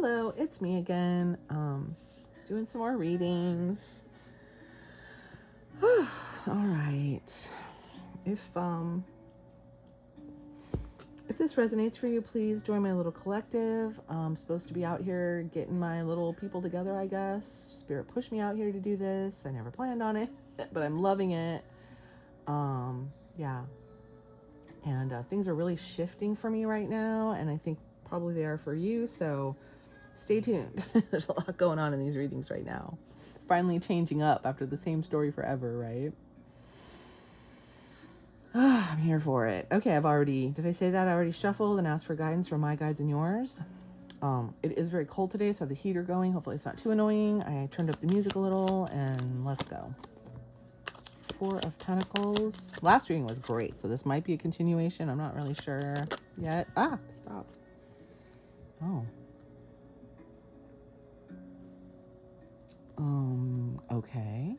Hello, it's me again. Doing some more readings. All right. If this resonates for you, please join my little collective. I'm supposed to be out here getting my little people together, I guess. Spirit pushed me out here to do this. I never planned on it, but I'm loving it. Yeah. And things are really shifting for me right now, and I think probably they are for you, so stay tuned. There's a lot going on in these readings right now. Finally changing up after the same story forever, right? I'm here for it. Okay, did I say that? I already shuffled and asked for guidance from my guides and yours. It is very cold today, so I have the heater going. Hopefully it's not too annoying. I turned up the music a little, and let's go. Four of Pentacles. Last reading was great, so this might be a continuation. I'm not really sure yet. Stop. Oh. Okay.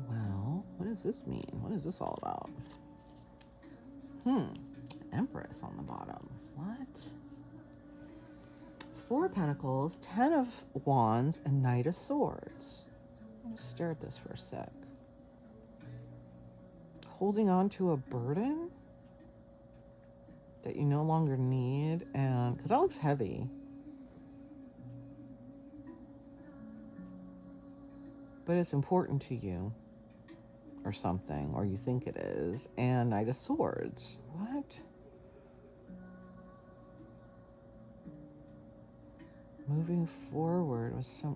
Well, what does this mean? What is this all about? Empress on the bottom. What? Four of Pentacles, 10 of Wands, and Knight of Swords. Let me stare at this for a sec. Holding on to a burden that you no longer need, and because that looks heavy. But it's important to you or something, or you think it is. And Knight of Swords. What? Moving forward with some...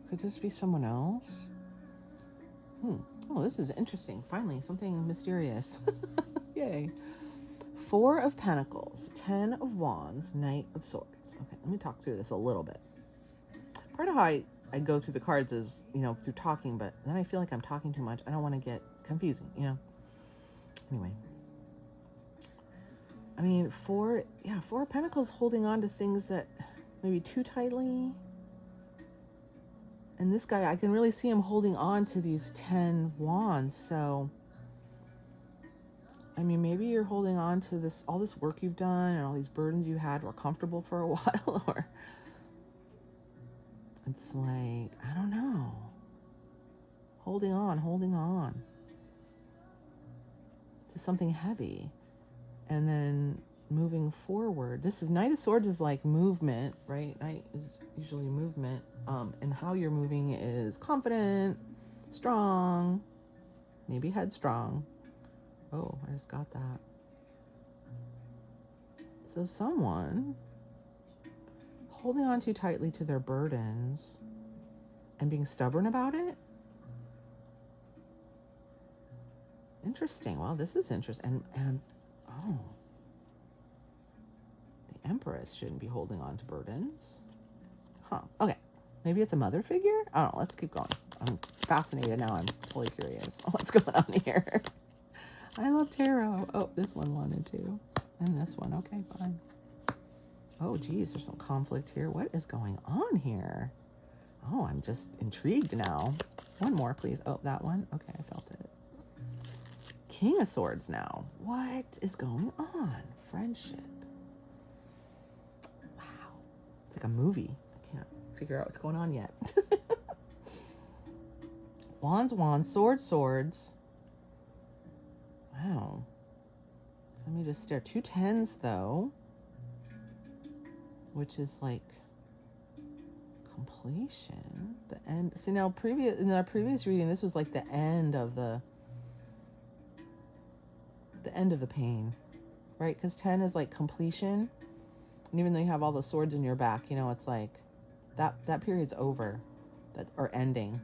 Could this be someone else? Oh, this is interesting. Finally, something mysterious. Yay. Four of Pentacles, 10 of Wands, Knight of Swords. Okay, let me talk through this a little bit. Part of how I go through the cards is, through talking, but then I feel like I'm talking too much. I don't want to get confusing, Anyway. I mean, Four of Pentacles holding on to things that maybe too tightly. And this guy, I can really see him holding on to these 10 wands. So, I mean, maybe you're holding on to all this work you've done and all these burdens you had were comfortable for a while, or it's like, I don't know. Holding on to something heavy. And then moving forward. This is Knight of Swords is like movement, right? Knight is usually movement. And how you're moving is confident, strong, maybe headstrong. Oh, I just got that. So someone holding on too tightly to their burdens and being stubborn about it. Interesting. Well, this is interesting. And oh, the Empress shouldn't be holding on to burdens. Huh. Okay. Maybe it's a mother figure? I don't know. Let's keep going. I'm fascinated now. I'm totally curious what's going on here. I love tarot. Oh, this one wanted to. And this one. Okay, fine. Oh, geez. There's some conflict here. What is going on here? Oh, I'm just intrigued now. One more, please. Oh, that one. Okay, I felt it. King of Swords now. What is going on? Friendship. Wow. It's like a movie. I can't figure out what's going on yet. Wands, swords. Wow. Let me just stare. 2 10s though. Which is like completion. The end. See now in our previous reading, this was like the end of the pain. Right? Because 10 is like completion. And even though you have all the swords in your back, it's like that period's over. Or ending.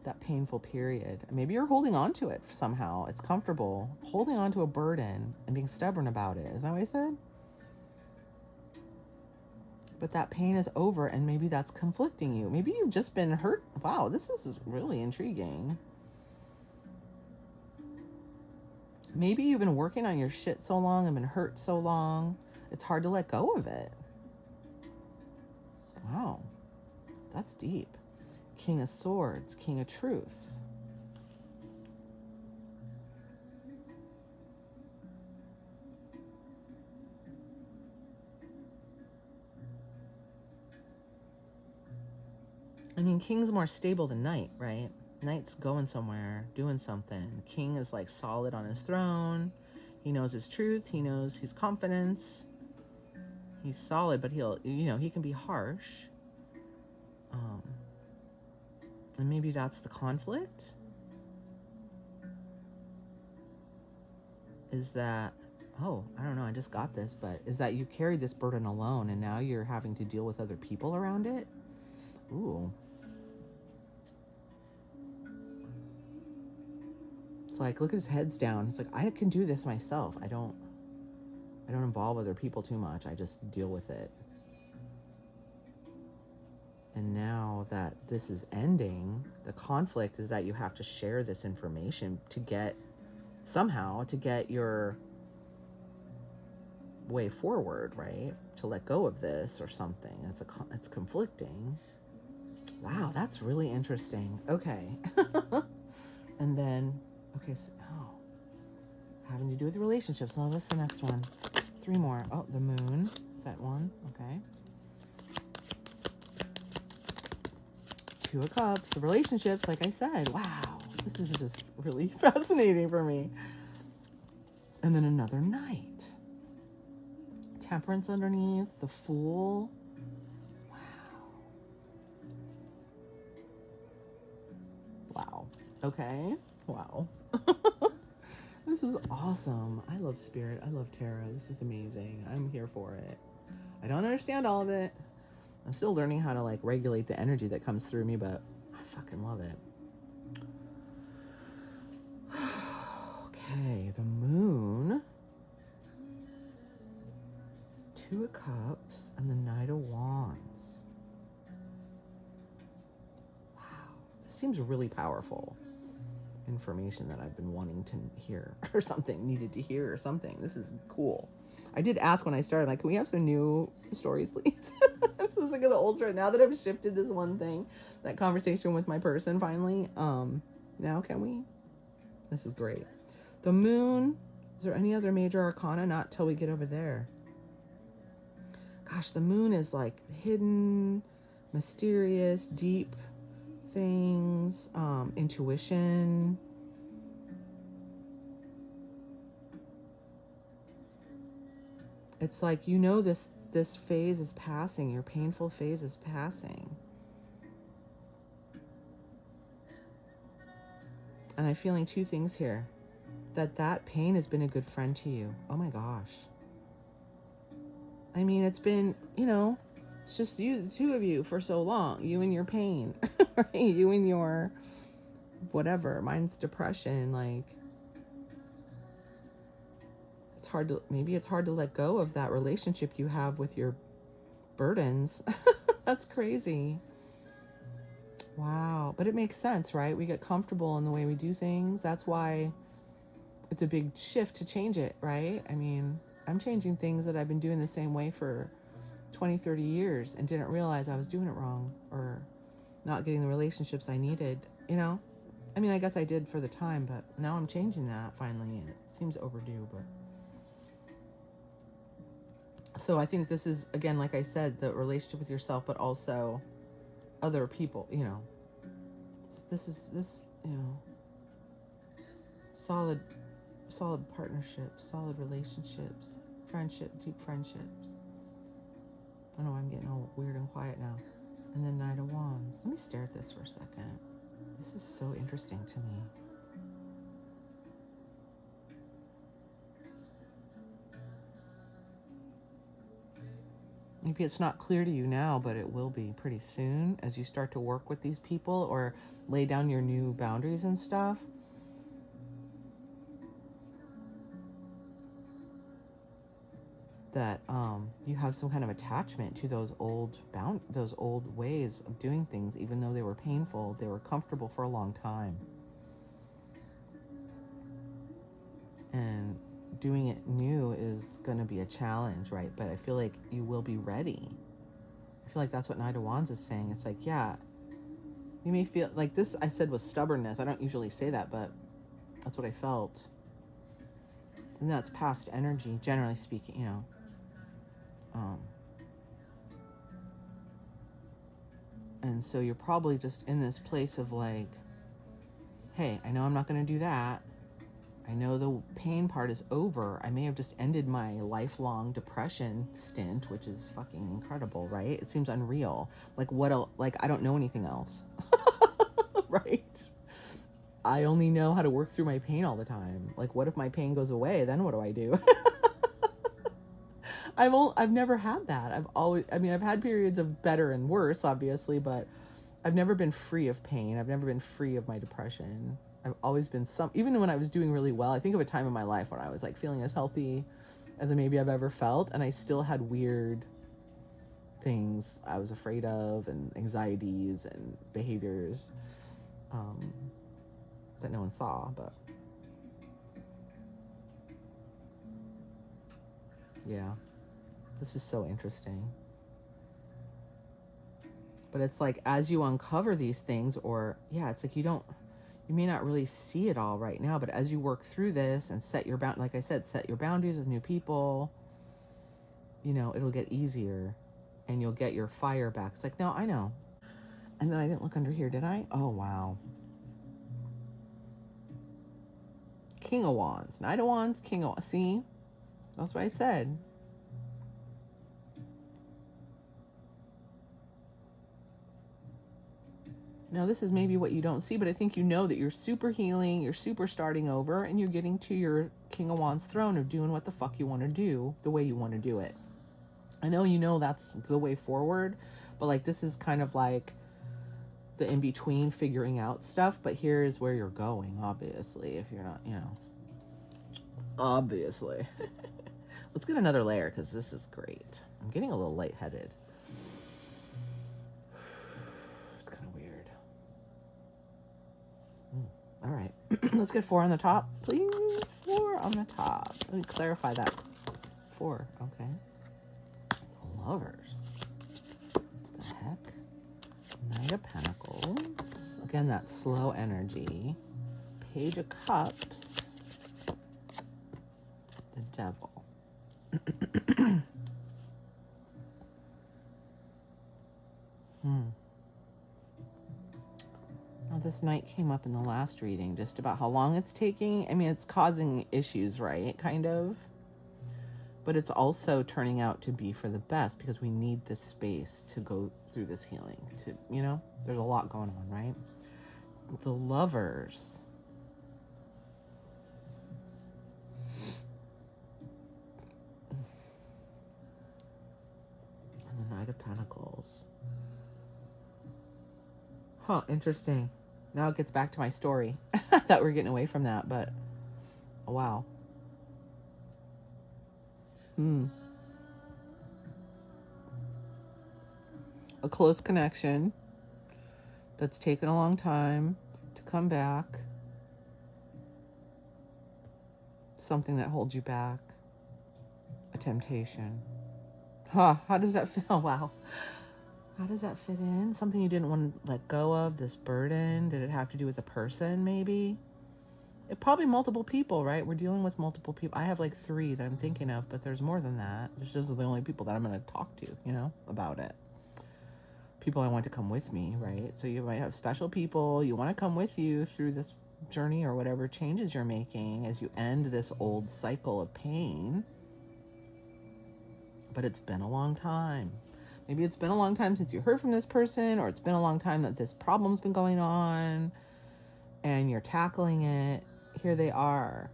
That painful period. Maybe you're holding on to it somehow. It's comfortable. Holding on to a burden and being stubborn about it. Is that what I said? But that pain is over, and maybe that's conflicting you. Maybe you've just been hurt. Wow, this is really intriguing. Maybe you've been working on your shit so long and been hurt so long, it's hard to let go of it. Wow, that's deep. King of Swords, King of Truth. I mean, King's more stable than Knight, right? Knight's going somewhere, doing something. King is like solid on his throne. He knows his truth. He knows his confidence. He's solid, but he can be harsh. And maybe that's the conflict. Is that, I don't know, I just got this, but is that you carried this burden alone and now you're having to deal with other people around it? Ooh. It's like, look at his head's down. He's like, I can do this myself. I don't involve other people too much. I just deal with it. And now that this is ending, the conflict is that you have to share this information to get your way forward, right? To let go of this or something. It's conflicting. Wow, that's really interesting. Okay. And then, having to do with relationships. Now what's the next one? 3 more. Oh, the moon. Is that one? Okay. 2 of Cups. The relationships, like I said. Wow. This is just really fascinating for me. And then another Knight. Temperance underneath. The Fool. Wow. Okay. Wow. This is awesome. I love Spirit. I love tarot. This is amazing. I'm here for it. I don't understand all of it. I'm still learning how to regulate the energy that comes through me, but I fucking love it. Okay, the Moon, 2 of Cups, and the Knight of Wands. Wow, this seems really powerful information that I've been wanting to hear or something, needed to hear or something. This is cool. I did ask when I started, can we have some new stories, please? I'm so sick of the old story. Now that I've shifted this one thing, that conversation with my person finally, now can we? This is great. The Moon, is there any other major arcana? Not till we get over there. Gosh, the Moon is hidden, mysterious, deep things, intuition. It's this phase is passing. Your painful phase is passing. And I'm feeling 2 things here. That pain has been a good friend to you. Oh my gosh. I mean, it's been, it's just you, the 2 of you for so long. You and your pain, right? You and your whatever. Mine's depression. It's hard to let go of that relationship you have with your burdens. That's crazy. Wow. But it makes sense, right? We get comfortable in the way we do things. That's why it's a big shift to change it, right? I mean, I'm changing things that I've been doing the same way for 20, 30 years and didn't realize I was doing it wrong or not getting the relationships I needed, I mean, I guess I did for the time, but now I'm changing that finally, and it seems overdue, but... So I think this is, again, like I said, the relationship with yourself, but also other people, solid partnerships, solid relationships, deep friendships. I know I'm getting all weird and quiet now. And then Knight of Wands. Let me stare at this for a second. This is so interesting to me. Maybe it's not clear to you now, but it will be pretty soon as you start to work with these people or lay down your new boundaries and stuff. That you have some kind of attachment to those old ways of doing things, even though they were painful, they were comfortable for a long time. And doing it new is going to be a challenge, right? But I feel like you will be ready. I feel like that's what Knight of Wands is saying. It's like, yeah, you may feel like this I said was stubbornness. I don't usually say that, but that's what I felt. And that's past energy, generally speaking, And so you're probably just in this place of like, hey, I know I'm not going to do that. I know the pain part is over. I may have just ended my lifelong depression stint, which is fucking incredible, right? It seems unreal. Like, what else? Like, I don't know anything else, right? I only know how to work through my pain all the time. Like, what if my pain goes away? Then what do I do? I've never had that. I've had periods of better and worse, obviously, but I've never been free of pain. I've never been free of my depression. I've always been even when I was doing really well. I think of a time in my life when I was like feeling as healthy as maybe I've ever felt, and I still had weird things I was afraid of, and anxieties and behaviors that no one saw. But yeah, this is so interesting. But it's like, as you uncover these things, or it's like you may not really see it all right now, but as you work through this and set your like I said, set your boundaries with new people, it'll get easier, and you'll get your fire back. It's like, no, I know. And then I didn't look under here, did I? Oh, wow. King of Wands, Knight of Wands, King of Wands. See? That's what I said. Now, this is maybe what you don't see, but I think you know that you're super healing, you're super starting over, and you're getting to your King of Wands throne of doing what the fuck you want to do, the way you want to do it. I know that's the way forward, but like, this is kind of like the in-between figuring out stuff, but here is where you're going, obviously, if you're not, obviously. Let's get another layer, because this is great. I'm getting a little lightheaded. It's kind of weird. All right. Let's get 4 on the top, please. 4 on the top. Let me clarify that. 4. Okay. The Lovers. What the heck? Knight of Pentacles. Again, that slow energy. Page of Cups. The Devil. Now, this Knight came up in the last reading, just about how long it's taking. I mean, it's causing issues, right? Kind of. But it's also turning out to be for the best, because we need this space to go through this healing. There's a lot going on, right? The Lovers. And the Knight of Pentacles. Huh, interesting. Now it gets back to my story. I thought we were getting away from that, but wow. A close connection that's taken a long time to come back. Something that holds you back. A temptation. How does that feel? Wow. How does that fit in? Something you didn't want to let go of, this burden? Did it have to do with a person, maybe? It probably multiple people, right? We're dealing with multiple people. I have like 3 that I'm thinking of, but there's more than that. It's just the only people that I'm going to talk to, about it. People I want to come with me, right? So you might have special people you want to come with you through this journey, or whatever changes you're making as you end this old cycle of pain. But it's been a long time. Maybe it's been a long time since you heard from this person, or it's been a long time that this problem's been going on and you're tackling it. Here they are,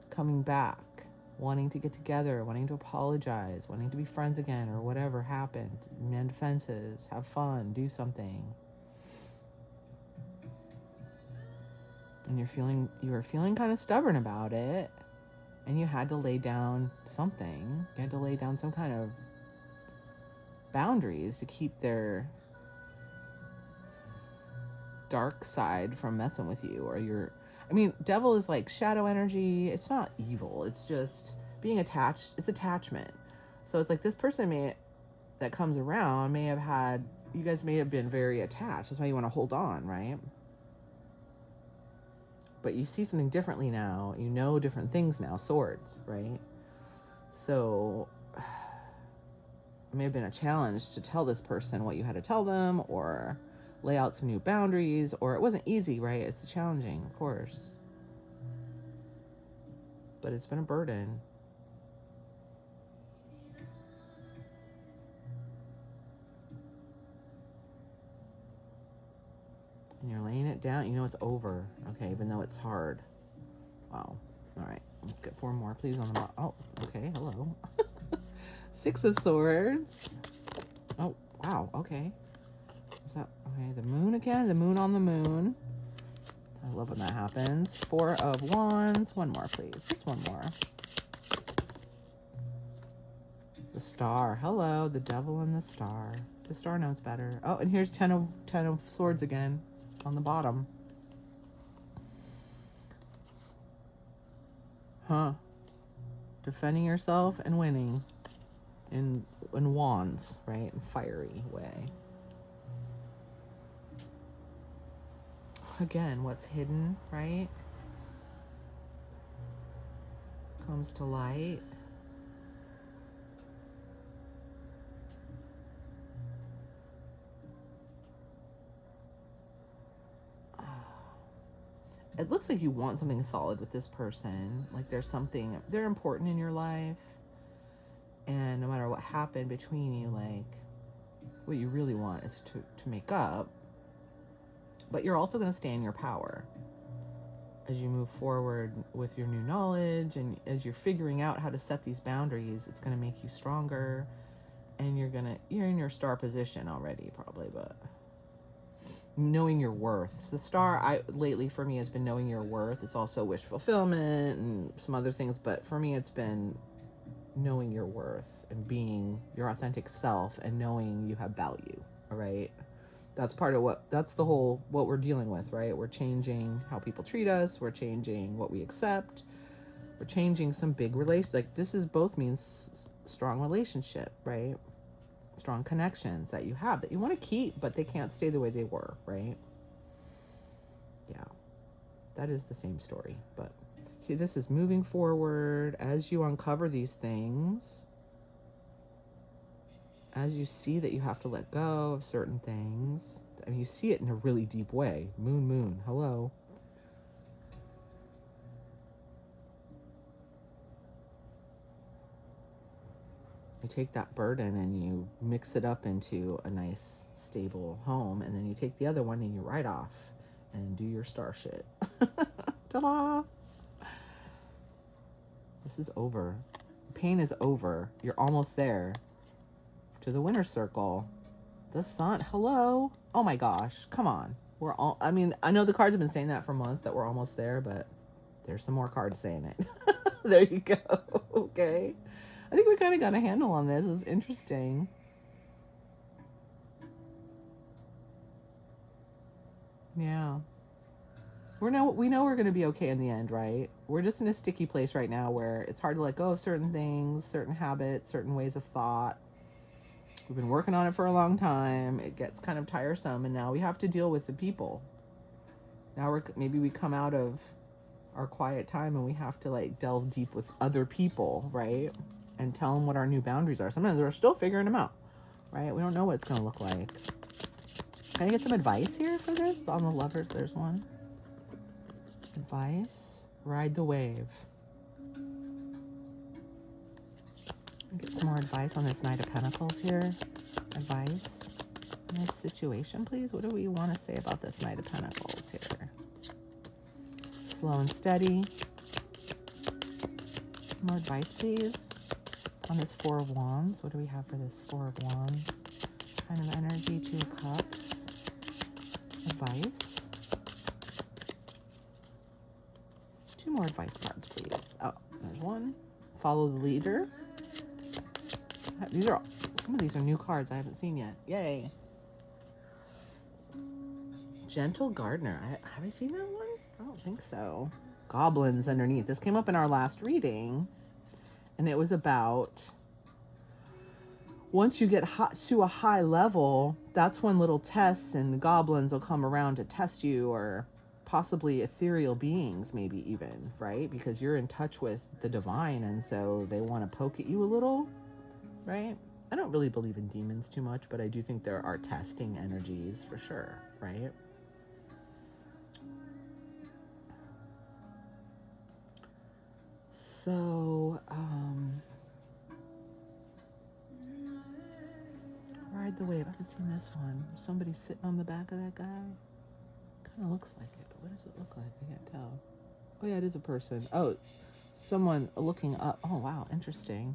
coming back, wanting to get together, wanting to apologize, wanting to be friends again, or whatever happened. Mend fences, have fun, do something. And you were feeling kind of stubborn about it, and you had to lay down something. You had to lay down some kind of boundaries to keep their dark side from messing with you, or devil is like shadow energy. It's not evil. It's just being attached. It's attachment. So it's like this person that comes around you guys may have been very attached. That's why you want to hold on, right? But you see something differently now. You know different things now. Swords, right? So may have been a challenge to tell this person what you had to tell them, or lay out some new boundaries, or it wasn't easy, right? It's challenging, of course. But it's been a burden. And you're laying it down. You know it's over, okay, even though it's hard. Wow. All right, let's get 4 more, please, on the bottom. Oh, okay, hello. 6 of Swords. Oh, wow, okay. Is that, okay, the moon again? The moon on the moon. I love when that happens. 4 of Wands. 1 more, please. Just 1 more. The Star. Hello, the Devil and the Star. The Star knows better. Oh, and here's 10 of Swords again on the bottom. Huh. Defending yourself and winning in wands, right? In fiery way. Again, what's hidden, right? Comes to light. It looks like you want something solid with this person. Like there's something, they're important in your life. And no matter what happened between you, like what you really want is to make up. But you're also going to stay in your power as you move forward with your new knowledge, and as you're figuring out how to set these boundaries. It's going to make you stronger, and you're in your star position already probably, but knowing your worth. So the star lately for me has been knowing your worth. It's also wish fulfillment and some other things, but for me it's been knowing your worth and being your authentic self and knowing you have value. All right, that's part of what we're dealing with, right? We're changing how people treat us, we're changing what we accept, we're changing some big relations. Like this is both means strong relationship, right? Strong connections that you have that you want to keep, but they can't stay the way they were, right? Yeah, that is the same story. But this is moving forward as you uncover these things, as you see that you have to let go of certain things, and you see it in a really deep way. Moon, hello. You take that burden and you mix it up into a nice, stable home, and then you take the other one and you ride off and do your star shit. Ta-da! This is over. Pain is over. You're almost there to the winner's circle. The Sun. Hello. Oh my gosh. Come on. I know the cards have been saying that for months, that we're almost there, but there's some more cards saying it. There you go. Okay. I think we kind of got a handle on this. It was interesting. Yeah. We know we're going to be okay in the end, right? We're just in a sticky place right now where it's hard to let go of certain things, certain habits, certain ways of thought. We've been working on it for a long time. It gets kind of tiresome, and now we have to deal with the people. Now maybe we come out of our quiet time and we have to like delve deep with other people, right? And tell them what our new boundaries are. Sometimes we're still figuring them out, right? We don't know what it's going to look like. Can I get some advice here for this? On the Lovers, there's one. Advice. Ride the wave. Get some more advice on this Knight of Pentacles here. Advice in this situation, please. What do we want to say about this Knight of Pentacles here? Slow and steady. More advice, please. On this 4 of Wands, what do we have for this 4 of Wands? Kind of energy, 2 of Cups. Advice. 2 more advice cards, please. Oh, there's one. Follow the leader. Some of these are new cards I haven't seen yet. Yay. Gentle Gardener. Have I seen that one? I don't think so. Goblins underneath. This came up in our last reading. And it was about once you get to a high level, that's when little tests and goblins will come around to test you, or possibly ethereal beings, maybe even, right? Because you're in touch with the divine, and so they want to poke at you a little, right? I don't really believe in demons too much, but I do think there are testing energies for sure, right? So, ride the wave. I haven't seen this one. Is somebody sitting on the back of that guy? Kind of looks like it, but what does it look like? I can't tell. Oh yeah, it is a person. Oh, someone looking up. Oh wow, interesting.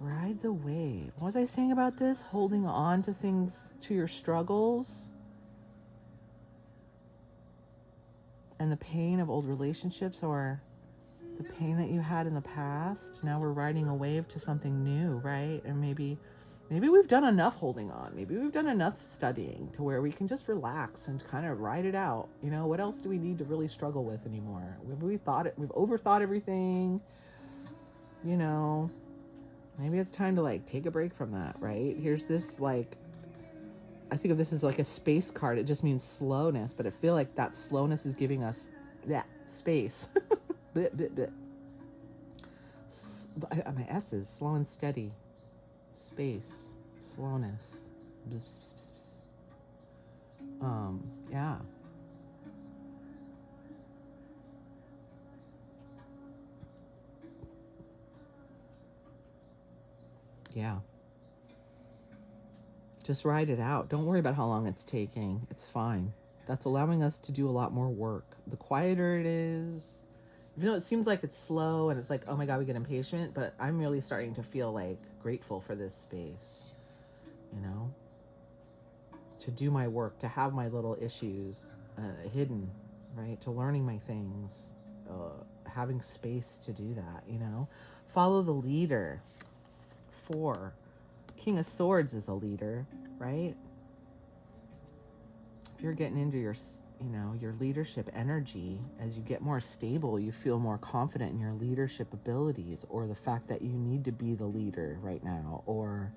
Ride the wave. What was I saying about this? Holding on to things, to your struggles and the pain of old relationships, or the pain that you had in the past. Now we're riding a wave to something new, right? And maybe we've done enough holding on. Maybe we've done enough studying to where we can just relax and kind of ride it out. You know, what else do we need to really struggle with anymore? We've overthought everything. You know, maybe it's time to like take a break from that, right? Here's this, like, I think of this as like a space card. It just means slowness, but I feel like that slowness is giving us that space. Blip, blip, blip. My S's, slow and steady. Space, slowness. Bzz, bzz, bzz, bzz. Yeah. Yeah. Just ride it out. Don't worry about how long it's taking. It's fine. That's allowing us to do a lot more work. The quieter it is, even though it seems like it's slow and it's like, oh my God, we get impatient, but I'm really starting to feel like grateful for this space, you know, to do my work, to have my little issues hidden, right? To learning my things, having space to do that, you know, follow the leader. 4. King of Swords is a leader, right? If you're getting into your, you know, your leadership energy, as you get more stable, you feel more confident in your leadership abilities, or the fact that you need to be the leader right now, or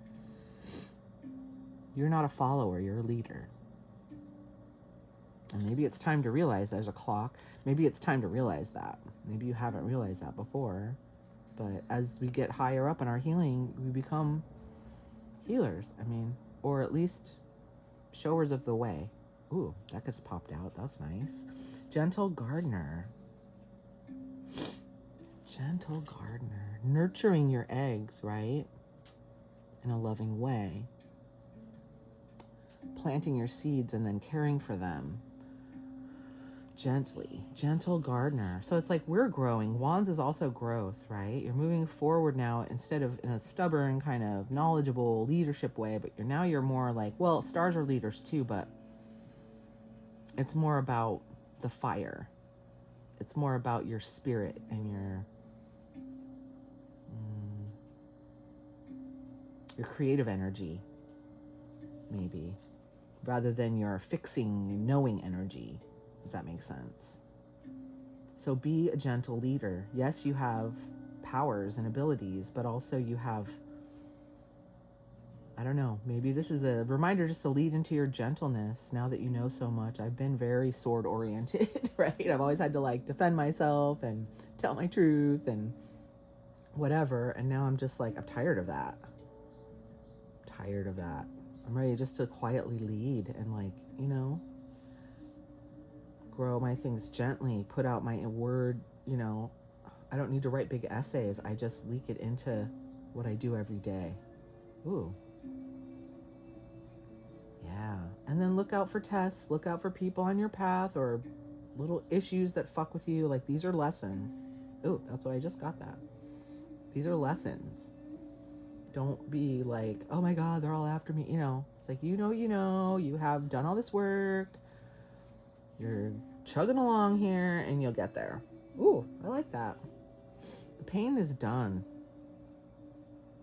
you're not a follower, you're a leader. And maybe it's time to realize there's a clock. Maybe it's time to realize that. Maybe you haven't realized that before. But as we get higher up in our healing, we become healers. I mean, or at least showers of the way. Ooh, that gets popped out. That's nice. Gentle gardener. Gentle gardener. Nurturing your eggs, right? In a loving way. Planting your seeds and then caring for them. Gently. Gentle gardener. So it's like we're growing. Wands is also growth, right? You're moving forward now instead of in a stubborn kind of knowledgeable leadership way, but you're more like, well, stars are leaders too, but it's more about the fire. It's more about your spirit and your creative energy, maybe, rather than your fixing, knowing energy. If that makes sense. So be a gentle leader. Yes, you have powers and abilities, but also you have, I don't know, maybe this is a reminder just to lead into your gentleness now that you know so much. I've been very sword oriented, right? I've always had to like defend myself and tell my truth and whatever. And now I'm just like, I'm tired of that. I'm ready just to quietly lead and like, you know, grow my things gently, put out my word, you know, I don't need to write big essays. I just leak it into what I do every day. Ooh. Yeah. And then look out for tests, look out for people on your path or little issues that fuck with you. Like these are lessons. Ooh, that's what I just got that. These are lessons. Don't be like, oh my God, they're all after me. You know, it's like, you have done all this work. You're chugging along here and you'll get there. Ooh, I like that. The pain is done.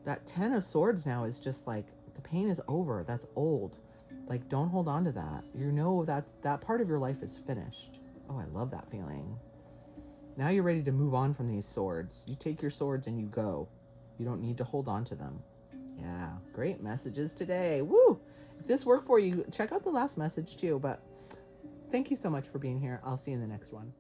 That 10 of Swords now is just like, the pain is over. That's old. Like, don't hold on to that. You know that part of your life is finished. Oh, I love that feeling. Now you're ready to move on from these swords. You take your swords and you go. You don't need to hold on to them. Yeah, great messages today. Woo! If this worked for you, check out the last message too, but thank you so much for being here. I'll see you in the next one.